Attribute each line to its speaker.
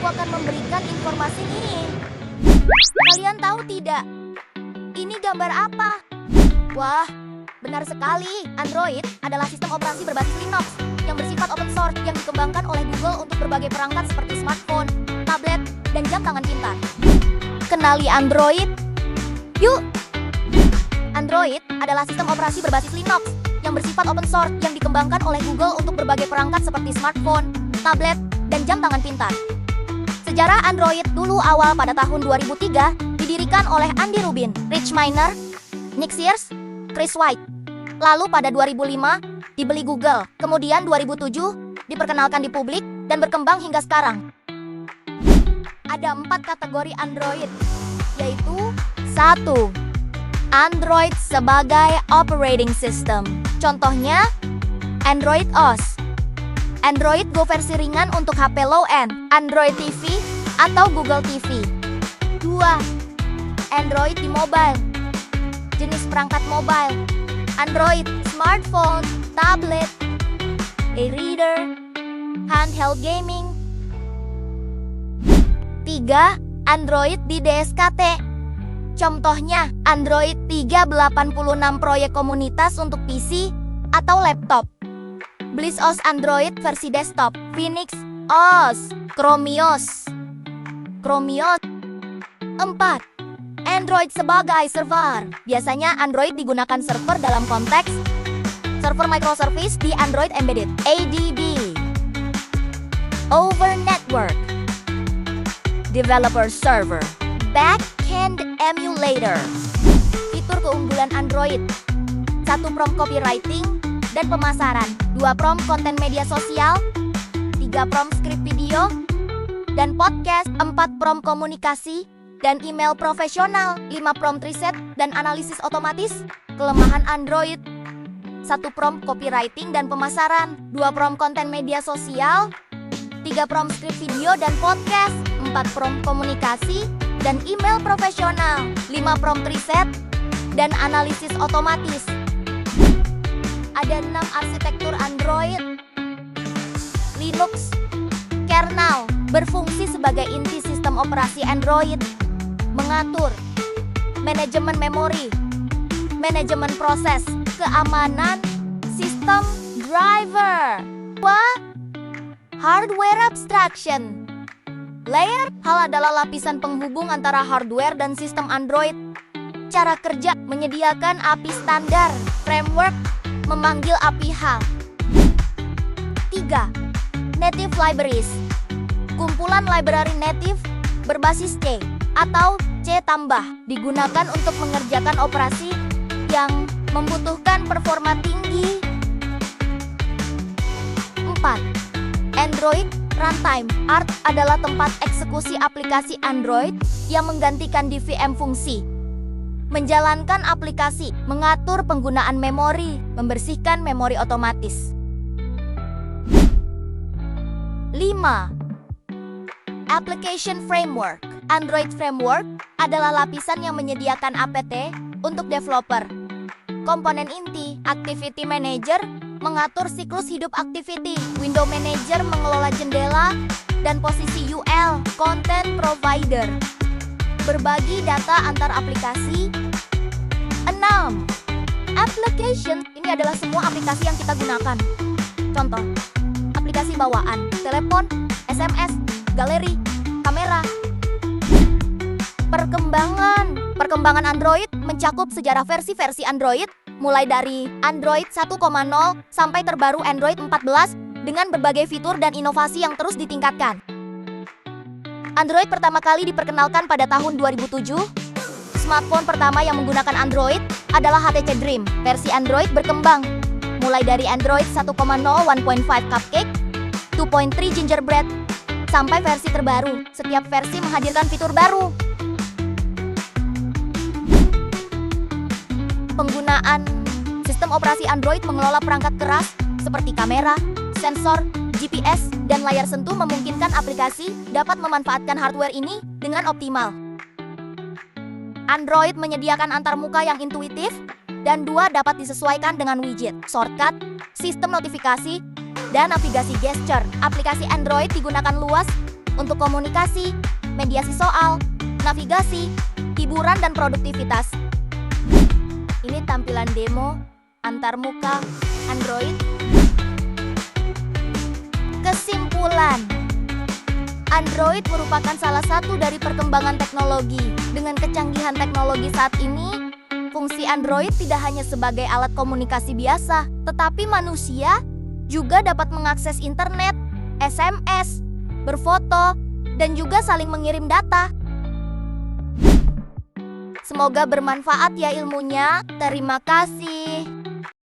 Speaker 1: akan memberikan informasi nih. Kalian tahu tidak? Ini gambar apa? Wah, benar sekali. Android adalah sistem operasi berbasis Linux yang bersifat open source yang dikembangkan oleh Google untuk berbagai perangkat seperti smartphone, tablet, dan jam tangan pintar. Kenali Android? Yuk! Android adalah sistem operasi berbasis Linux yang bersifat open source yang dikembangkan oleh Google untuk berbagai perangkat seperti smartphone, tablet, dan jam tangan pintar. Sejarah Android dulu awal pada tahun 2003 didirikan oleh Andy Rubin, Rich Miner, Nick Sears, Chris White. Lalu pada 2005 dibeli Google, kemudian 2007 diperkenalkan di publik dan berkembang hingga sekarang. Ada 4 kategori Android, yaitu 1. Android sebagai operating system. Contohnya, Android OS. Android Go versi ringan untuk HP low-end, Android TV, atau Google TV. 2. Android di mobile. Jenis perangkat mobile, Android smartphone, tablet, e-reader, handheld gaming. 3. Android di DSKT. Contohnya, Android 386 proyek komunitas untuk PC atau laptop. Bliss OS Android versi desktop, Phoenix OS, Chromios. 4. Android sebagai server. Biasanya Android digunakan server dalam konteks server microservice di Android Embedded, ADB. Over network. Developer server. Backend emulator. Fitur keunggulan Android. 1. Prompt copywriting dan pemasaran. 2. Prompt konten media sosial. 3. Prompt script video dan podcast. 4. Prompt komunikasi dan email profesional. 5. Prompt reset dan analisis otomatis. Kelemahan Android. 1. Prompt copywriting dan pemasaran. 2. Prompt konten media sosial. 3. Prompt script video dan podcast. 4. Prompt komunikasi dan email profesional. 5. Prompt reset dan analisis otomatis. Ada 6 arsitektur Android. Linux kernel berfungsi sebagai inti sistem operasi Android, mengatur manajemen memori, manajemen proses, keamanan, sistem driver. Hardware abstraction layer. Hal adalah lapisan penghubung antara hardware dan sistem Android. Cara kerja menyediakan API standar, framework, memanggil API HAL. 3. Native libraries. Kumpulan library native berbasis C atau C tambah digunakan untuk mengerjakan operasi yang membutuhkan performa tinggi. 4. Android Runtime. ART adalah tempat eksekusi aplikasi Android yang menggantikan DVM fungsi. Menjalankan aplikasi, mengatur penggunaan memori, membersihkan memori otomatis. 5. Application Framework. Android Framework adalah lapisan yang menyediakan APT untuk developer. Komponen inti, Activity Manager, mengatur siklus hidup activity. Window Manager mengelola jendela dan posisi UL, Content Provider. Berbagi data antar aplikasi. 6. Application. Ini adalah semua aplikasi yang kita gunakan. Contoh, aplikasi bawaan, telepon, SMS, galeri, kamera. Perkembangan Android mencakup sejarah versi-versi Android, mulai dari Android 1.0 sampai terbaru Android 14 dengan berbagai fitur dan inovasi yang terus ditingkatkan. Android pertama kali diperkenalkan pada tahun 2007. Smartphone pertama yang menggunakan Android adalah HTC Dream. Versi Android berkembang, mulai dari Android 1.0 1.5 Cupcake, 2.3 Gingerbread, sampai versi terbaru. Setiap versi menghadirkan fitur baru. Penggunaan sistem operasi Android mengelola perangkat keras seperti kamera, sensor, GPS, dan layar sentuh memungkinkan aplikasi dapat memanfaatkan hardware ini dengan optimal. Android menyediakan antarmuka yang intuitif dan dapat disesuaikan dengan widget, shortcut, sistem notifikasi, dan navigasi gesture. Aplikasi Android digunakan luas untuk komunikasi, mediasi soal, navigasi, hiburan, dan produktivitas. Ini tampilan demo antarmuka Android. Kesimpulan, Android merupakan salah satu dari perkembangan teknologi. Dengan kecanggihan teknologi saat ini, fungsi Android tidak hanya sebagai alat komunikasi biasa, tetapi manusia juga dapat mengakses internet, SMS, berfoto, dan juga saling mengirim data. Semoga bermanfaat ya ilmunya. Terima kasih.